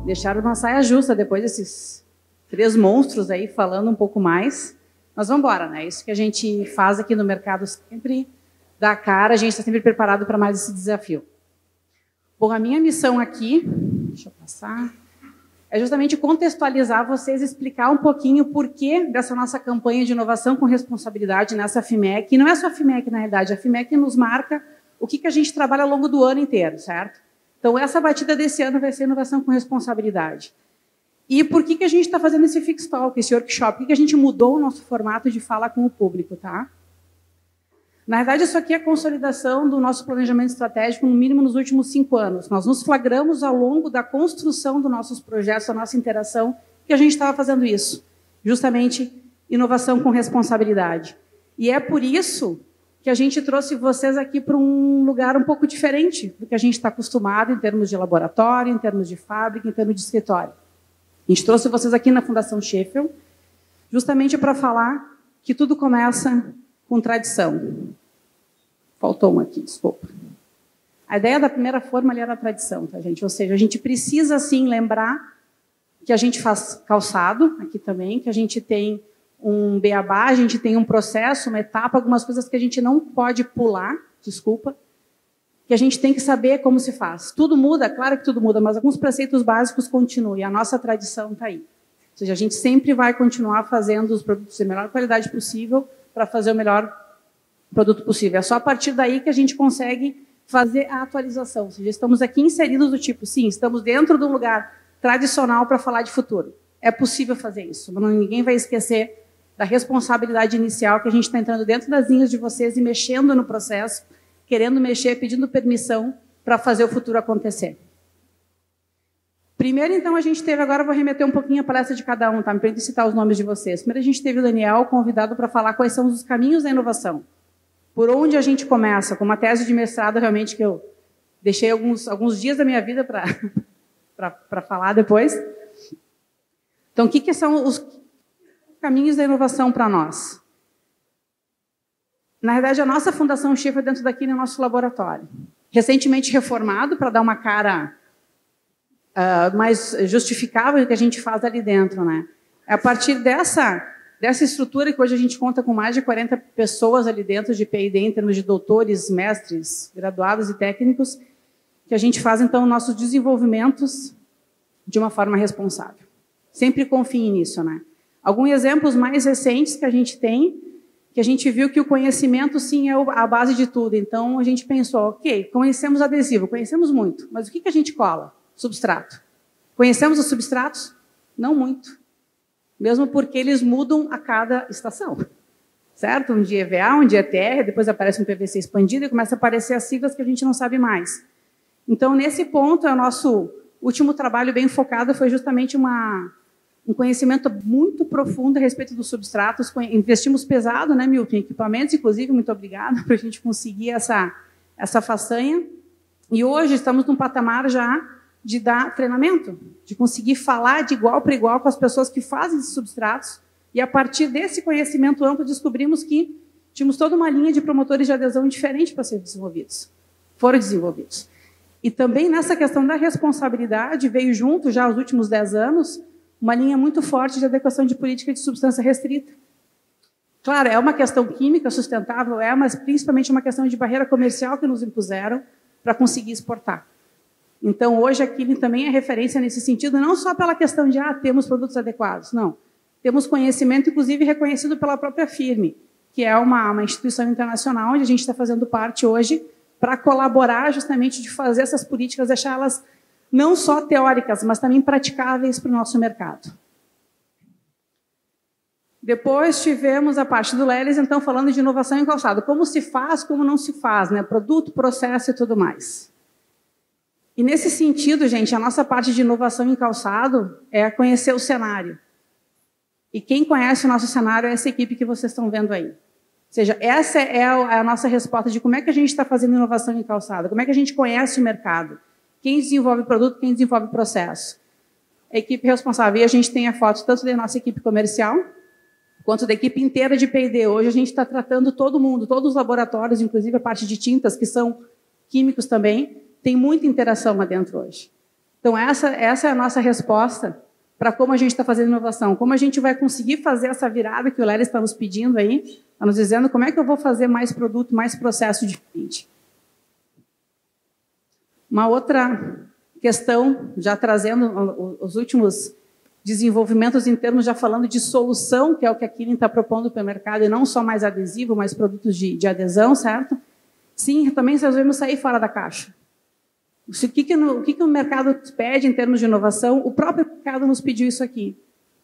deixaram uma saia justa depois desses 3 monstros aí falando um pouco mais. Mas vamos embora, né? Isso que a gente faz aqui no mercado sempre dá cara, a gente está sempre preparado para mais esse desafio. Bom, a minha missão aqui, deixa eu passar, é justamente contextualizar vocês, explicar um pouquinho o porquê dessa nossa campanha de inovação com responsabilidade nessa FIMEC. E não é só a FIMEC, na realidade, a FIMEC nos marca o que a gente trabalha ao longo do ano inteiro, certo? Então, essa batida desse ano vai ser inovação com responsabilidade. E por que a gente está fazendo esse Fix Talk, esse workshop? Por que a gente mudou o nosso formato de fala com o público, tá? Na verdade, isso aqui é a consolidação do nosso planejamento estratégico, no mínimo nos últimos 5 anos. Nós nos flagramos ao longo da construção dos nossos projetos, da nossa interação, que a gente estava fazendo isso. Justamente, inovação com responsabilidade. E é por isso que a gente trouxe vocês aqui para um lugar um pouco diferente do que a gente está acostumado em termos de laboratório, em termos de fábrica, em termos de escritório. A gente trouxe vocês aqui na Fundação Sheffield, justamente para falar que tudo começa com tradição. Faltou uma aqui, desculpa. A ideia da primeira forma ali era a tradição, tá, gente? Ou seja, a gente precisa, sim, lembrar que a gente faz calçado aqui também, que a gente tem um beabá, a gente tem um processo, uma etapa, algumas coisas que a gente não pode pular, desculpa, que a gente tem que saber como se faz. Tudo muda, claro que tudo muda, mas alguns preceitos básicos continuam, e a nossa tradição está aí. Ou seja, a gente sempre vai continuar fazendo os produtos de melhor qualidade possível para fazer o melhor produto possível. É só a partir daí que a gente consegue fazer a atualização. Ou seja, estamos aqui inseridos do tipo, sim, estamos dentro de um lugar tradicional para falar de futuro. É possível fazer isso, mas ninguém vai esquecer da responsabilidade inicial que a gente está entrando dentro das linhas de vocês e mexendo no processo, querendo mexer, pedindo permissão para fazer o futuro acontecer. Primeiro, então, a gente teve, agora vou remeter um pouquinho a palestra de cada um, tá? Me permite citar os nomes de vocês. Primeiro, a gente teve o Daniel convidado para falar quais são os caminhos da inovação. Por onde a gente começa, com uma tese de mestrado, realmente, que eu deixei alguns dias da minha vida para falar depois. Então, o que são os caminhos da inovação para nós? Na verdade, a nossa Fundação Sheffield dentro daqui no nosso laboratório. Recentemente reformado, para dar uma cara mais justificável do que a gente faz ali dentro, né? É a partir dessa estrutura que hoje a gente conta com mais de 40 pessoas ali dentro de P&D, em termos de doutores, mestres, graduados e técnicos, que a gente faz, então, nossos desenvolvimentos de uma forma responsável. Sempre confie nisso, né? Alguns exemplos mais recentes que a gente tem, que a gente viu que o conhecimento, sim, é a base de tudo. Então, a gente pensou, ok, conhecemos adesivo, conhecemos muito, mas o que a gente cola? Substrato. Conhecemos os substratos? Não muito. Mesmo porque eles mudam a cada estação. Certo? Um dia é EVA, um dia é TR, depois aparece um PVC expandido e começa a aparecer as siglas que a gente não sabe mais. Então, nesse ponto, o nosso último trabalho bem focado foi justamente um conhecimento muito profundo a respeito dos substratos. Investimos pesado, né, Milton, em equipamentos, inclusive, muito obrigada, para a gente conseguir essa façanha. E hoje estamos num patamar já de dar treinamento, de conseguir falar de igual para igual com as pessoas que fazem esses substratos. E a partir desse conhecimento amplo, descobrimos que tínhamos toda uma linha de promotores de adesão diferente para ser desenvolvidos. Foram desenvolvidos. E também nessa questão da responsabilidade, veio junto, já nos últimos 10 anos, uma linha muito forte de adequação de política de substância restrita. Claro, é uma questão química sustentável, mas principalmente uma questão de barreira comercial que nos impuseram para conseguir exportar. Então, hoje, a Killing também é referência nesse sentido, não só pela questão de, temos produtos adequados, não. Temos conhecimento, inclusive, reconhecido pela própria FIRME, que é uma instituição internacional onde a gente está fazendo parte hoje para colaborar justamente de fazer essas políticas, deixá-las não só teóricas, mas também praticáveis para o nosso mercado. Depois tivemos a parte do Leles, então, falando de inovação em calçado. Como se faz, como não se faz, né? Produto, processo e tudo mais. E nesse sentido, gente, a nossa parte de inovação em calçado é conhecer o cenário. E quem conhece o nosso cenário é essa equipe que vocês estão vendo aí. Ou seja, essa é a nossa resposta de como é que a gente está fazendo inovação em calçado, como é que a gente conhece o mercado, quem desenvolve produto, quem desenvolve processo. A equipe responsável, e a gente tem a foto tanto da nossa equipe comercial, quanto da equipe inteira de P&D. Hoje a gente está tratando todo mundo, todos os laboratórios, inclusive a parte de tintas, que são químicos também, tem muita interação lá dentro hoje. Então, essa é a nossa resposta para como a gente está fazendo inovação. Como a gente vai conseguir fazer essa virada que o Lélia está nos pedindo aí, está nos dizendo como é que eu vou fazer mais produto, mais processo diferente. Uma outra questão, já trazendo os últimos desenvolvimentos em termos, já falando de solução, que é o que a Kirin está propondo para o mercado, e não só mais adesivo, mas produtos de adesão, certo? Sim, também resolvemos sair fora da caixa. O que o mercado pede em termos de inovação? O próprio mercado nos pediu isso aqui.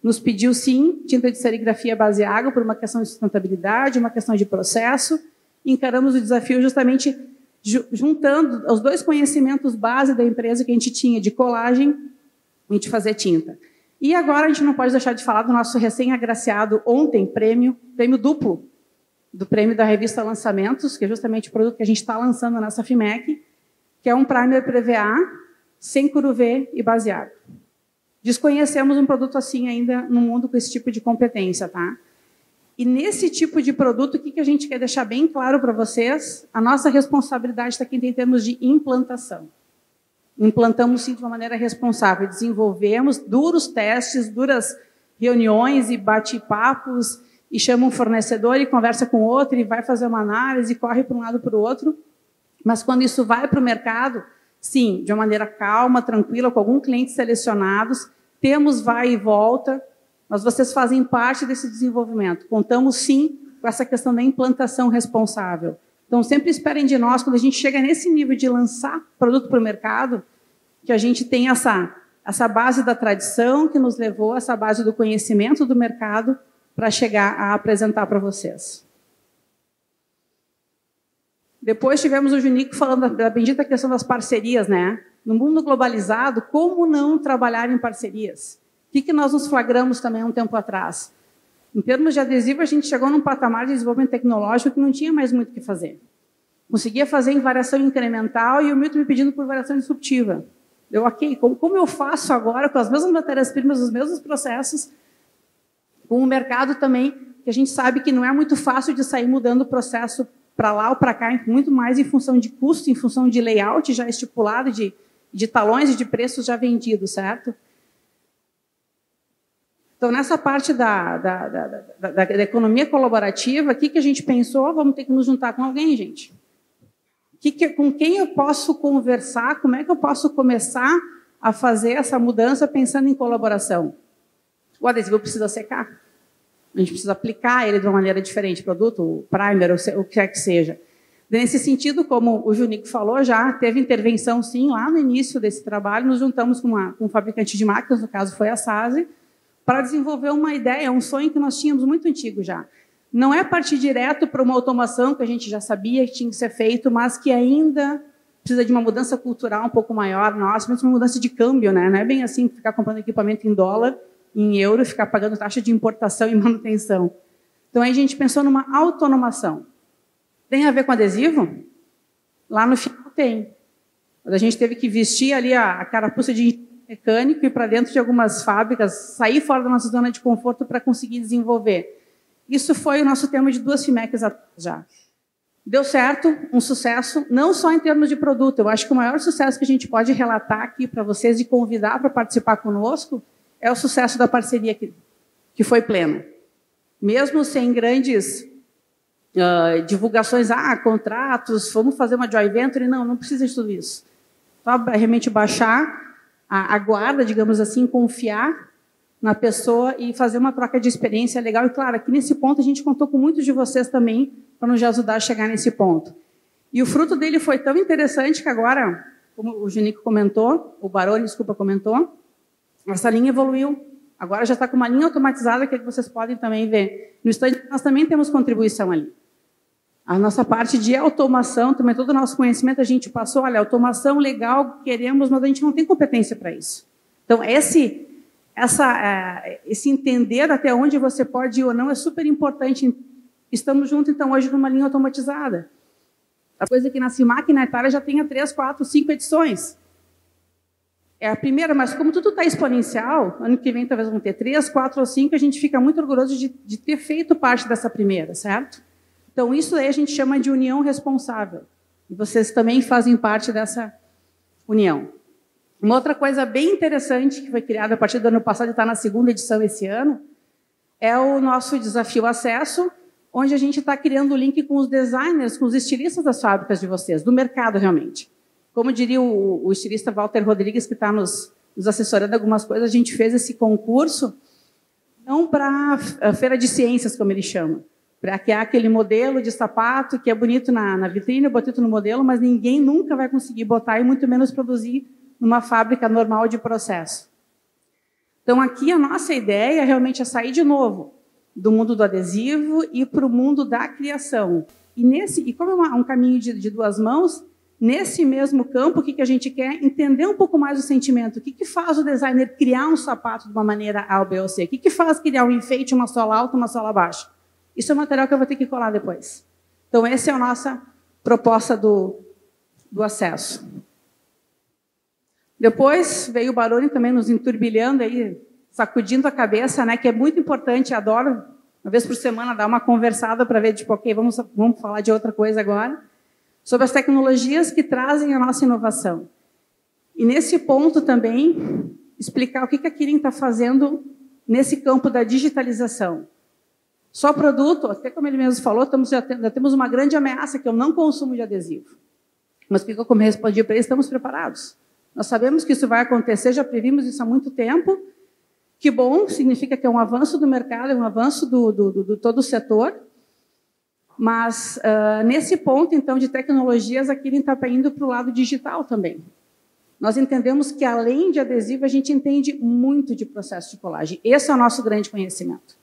Nos pediu, sim, tinta de serigrafia base água por uma questão de sustentabilidade, uma questão de processo. Encaramos o desafio justamente juntando os dois conhecimentos base da empresa que a gente tinha de colagem e de fazer tinta. E agora a gente não pode deixar de falar do nosso recém-agraciado ontem prêmio duplo, do prêmio da revista Lançamentos, que é justamente o produto que a gente está lançando nessa FIMEC, que é um primer PVA, sem curuvê e base água. Desconhecemos um produto assim ainda no mundo com esse tipo de competência, tá? E nesse tipo de produto, o que a gente quer deixar bem claro para vocês? A nossa responsabilidade está aqui em termos de implantação. Implantamos, sim, de uma maneira responsável. Desenvolvemos duros testes, duras reuniões e bate-papos, e chama um fornecedor e conversa com outro, e vai fazer uma análise, corre para um lado para o outro. Mas quando isso vai para o mercado, sim, de uma maneira calma, tranquila, com alguns clientes selecionados, temos vai e volta, mas vocês fazem parte desse desenvolvimento. Contamos, sim, com essa questão da implantação responsável. Então, sempre esperem de nós, quando a gente chega nesse nível de lançar produto para o mercado, que a gente tem essa base da tradição que nos levou, essa base do conhecimento do mercado, para chegar a apresentar para vocês. Depois tivemos o Junico falando da bendita questão das parcerias, né? No mundo globalizado, como não trabalhar em parcerias? O que nós nos flagramos também há um tempo atrás? Em termos de adesivo, a gente chegou num patamar de desenvolvimento tecnológico que não tinha mais muito o que fazer. Conseguia fazer em variação incremental e o Milton me pedindo por variação disruptiva. Eu, ok, como eu faço agora com as mesmas matérias-primas, os mesmos processos, com o mercado também, que a gente sabe que não é muito fácil de sair mudando o processo para lá ou para cá, muito mais em função de custo, em função de layout já estipulado, de talões e de preços já vendidos, certo? Então, nessa parte da economia colaborativa, o que a gente pensou? Vamos ter que nos juntar com alguém, gente. Com quem eu posso conversar? Como é que eu posso começar a fazer essa mudança pensando em colaboração? O adesivo precisa secar. A gente precisa aplicar ele de uma maneira diferente, produto, o primer, o que quer que seja. Nesse sentido, como o Junico falou, já teve intervenção, sim, lá no início desse trabalho, nos juntamos com um fabricante de máquinas, no caso foi a SASE, para desenvolver uma ideia, um sonho que nós tínhamos muito antigo já. Não é partir direto para uma automação que a gente já sabia que tinha que ser feito, mas que ainda precisa de uma mudança cultural um pouco maior, nossa, uma mudança de câmbio, né? Não é bem assim ficar comprando equipamento em dólar, em euro, ficar pagando taxa de importação e manutenção. Então, aí a gente pensou numa autonomação. Tem a ver com adesivo? Lá no final tem. A gente teve que vestir ali a carapuça de mecânico e ir para dentro de algumas fábricas, sair fora da nossa zona de conforto para conseguir desenvolver. Isso foi o nosso tema de 2 FIMECs já. Deu certo, um sucesso, não só em termos de produto. Eu acho que o maior sucesso que a gente pode relatar aqui para vocês e convidar para participar conosco é o sucesso da parceria que foi plena. Mesmo sem grandes divulgações, contratos, vamos fazer uma joint venture, não precisa de tudo isso. Só realmente baixar a guarda, digamos assim, confiar na pessoa e fazer uma troca de experiência legal. E, claro, aqui nesse ponto a gente contou com muitos de vocês também para nos ajudar a chegar nesse ponto. E o fruto dele foi tão interessante que agora, como o Junico comentou, o Baroni, desculpa, comentou, essa linha evoluiu. Agora já está com uma linha automatizada que vocês podem também ver. No estande nós também temos contribuição ali. A nossa parte de automação, também todo o nosso conhecimento, a gente passou, olha, automação legal, queremos, mas a gente não tem competência para isso. Então, esse entender até onde você pode ir ou não é super importante. Estamos juntos, então, hoje numa linha automatizada. A coisa que na CIMAC e na Itália já tem 3, 4, 5 edições. É a primeira, mas como tudo está exponencial, ano que vem talvez vão ter 3, 4 ou 5, a gente fica muito orgulhoso de ter feito parte dessa primeira, certo? Então, isso aí a gente chama de união responsável. E vocês também fazem parte dessa união. Uma outra coisa bem interessante que foi criada a partir do ano passado e está na segunda edição esse ano é o nosso desafio Acesso, onde a gente está criando o link com os designers, com os estilistas das fábricas de vocês, do mercado realmente. Como diria o estilista Walter Rodrigues, que está nos assessorando algumas coisas, a gente fez esse concurso não para a feira de ciências, como ele chama, para criar aquele modelo de sapato que é bonito na vitrine, bonito no modelo, mas ninguém nunca vai conseguir botar e muito menos produzir numa fábrica normal de processo. Então, aqui a nossa ideia realmente é sair de novo do mundo do adesivo e para o mundo da criação. E como é um caminho de duas mãos, nesse mesmo campo, o que a gente quer? Entender um pouco mais o sentimento. O que faz o designer criar um sapato de uma maneira A, B ou C? O que faz criar um enfeite, uma sola alta, uma sola baixa? Isso é um material que eu vou ter que colar depois. Então, essa é a nossa proposta do acesso. Depois veio o Baroni também nos enturbilhando, aí, sacudindo a cabeça, né, que é muito importante, adoro, uma vez por semana, dar uma conversada para ver, tipo, ok, vamos falar de outra coisa agora, sobre as tecnologias que trazem a nossa inovação. E nesse ponto também, explicar o que a Kirin está fazendo nesse campo da digitalização. Só produto, até como ele mesmo falou, já temos uma grande ameaça, que é o não consumo de adesivo. Mas, como eu respondi para ele, estamos preparados. Nós sabemos que isso vai acontecer, já previmos isso há muito tempo. Que bom, significa que é um avanço do mercado, é um avanço do todo o setor. Mas, nesse ponto, então, de tecnologias, a Kirin está indo para o lado digital também. Nós entendemos que, além de adesivo, a gente entende muito de processo de colagem. Esse é o nosso grande conhecimento.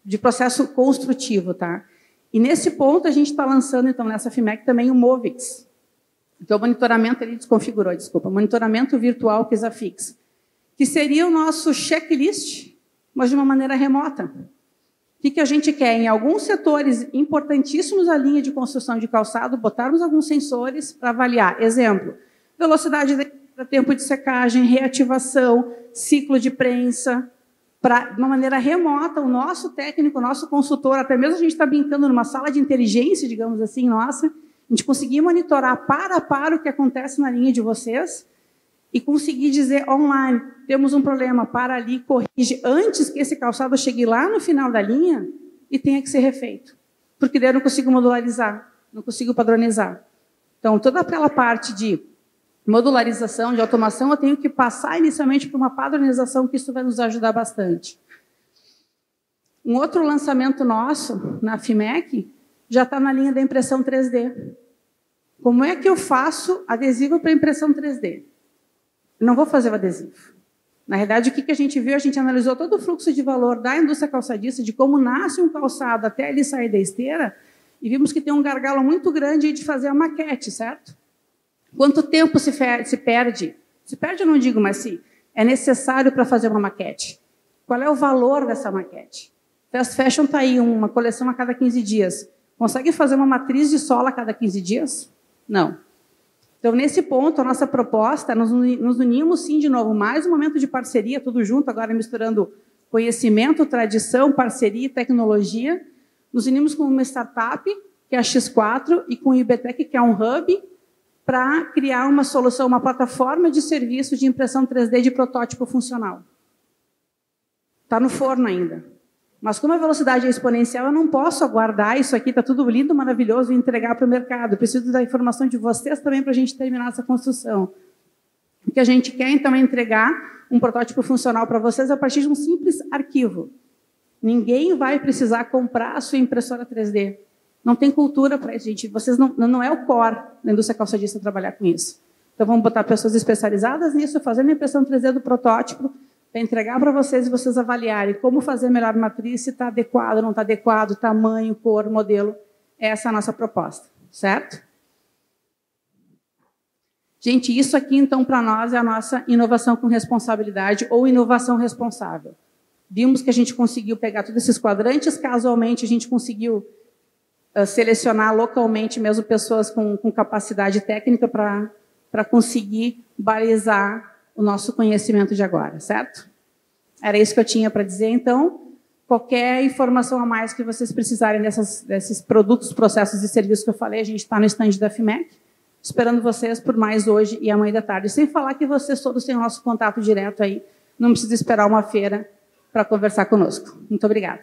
De processo construtivo, tá? E, nesse ponto, a gente está lançando, então, nessa FIMEC também o Movix. Então, o monitoramento, ele desconfigurou, desculpa, monitoramento virtual Kisafix, que seria o nosso checklist, mas de uma maneira remota. O que a gente quer? Em alguns setores importantíssimos da linha de construção de calçado, botarmos alguns sensores para avaliar. Exemplo, velocidade para tempo de secagem, reativação, ciclo de prensa, para, de uma maneira remota, o nosso técnico, o nosso consultor, até mesmo a gente está brincando numa sala de inteligência, digamos assim, nossa, a gente conseguir monitorar para o que acontece na linha de vocês e conseguir dizer online, temos um problema, para ali, corrige, antes que esse calçado chegue lá no final da linha e tenha que ser refeito. Porque daí eu não consigo modularizar, não consigo padronizar. Então, toda aquela parte de modularização, de automação, eu tenho que passar inicialmente por uma padronização, que isso vai nos ajudar bastante. Um outro lançamento nosso, na FIMEC, já está na linha da impressão 3D. Como é que eu faço adesivo para impressão 3D? Eu não vou fazer o adesivo. Na realidade, o que a gente viu? A gente analisou todo o fluxo de valor da indústria calçadista, de como nasce um calçado até ele sair da esteira, e vimos que tem um gargalo muito grande de fazer a maquete, certo? Quanto tempo se perde? Se perde eu não digo, mas se é necessário para fazer uma maquete. Qual é o valor dessa maquete? Fast Fashion está aí, uma coleção a cada 15 dias. Consegue fazer uma matriz de sola a cada 15 dias? Não. Então, nesse ponto, a nossa proposta, nós nos unimos, sim, de novo, mais um momento de parceria, tudo junto, agora misturando conhecimento, tradição, parceria e tecnologia. Nos unimos com uma startup, que é a X4, e com o IBTEC, que é um hub, para criar uma solução, uma plataforma de serviço de impressão 3D de protótipo funcional. Está no forno ainda. Mas como a velocidade é exponencial, eu não posso aguardar isso aqui, está tudo lindo, maravilhoso, e entregar para o mercado. Eu preciso da informação de vocês também para a gente terminar essa construção. O que a gente quer, então, é entregar um protótipo funcional para vocês a partir de um simples arquivo. Ninguém vai precisar comprar a sua impressora 3D. Não tem cultura para isso, gente. Vocês não é o core da indústria calçadista trabalhar com isso. Então, vamos botar pessoas especializadas nisso, fazendo a impressão 3D do protótipo, para entregar para vocês e vocês avaliarem como fazer a melhor matriz, se está adequado, não está adequado, tamanho, cor, modelo. Essa é a nossa proposta, certo? Gente, isso aqui, então, para nós é a nossa inovação com responsabilidade ou inovação responsável. Vimos que a gente conseguiu pegar todos esses quadrantes, casualmente a gente conseguiu selecionar localmente mesmo pessoas com capacidade técnica para conseguir balizar o nosso conhecimento de agora, certo? Era isso que eu tinha para dizer, então, qualquer informação a mais que vocês precisarem desses produtos, processos e serviços que eu falei, a gente está no stand da FIMEC, esperando vocês por mais hoje e amanhã da tarde. Sem falar que vocês todos têm o nosso contato direto aí, não precisa esperar uma feira para conversar conosco. Muito obrigada.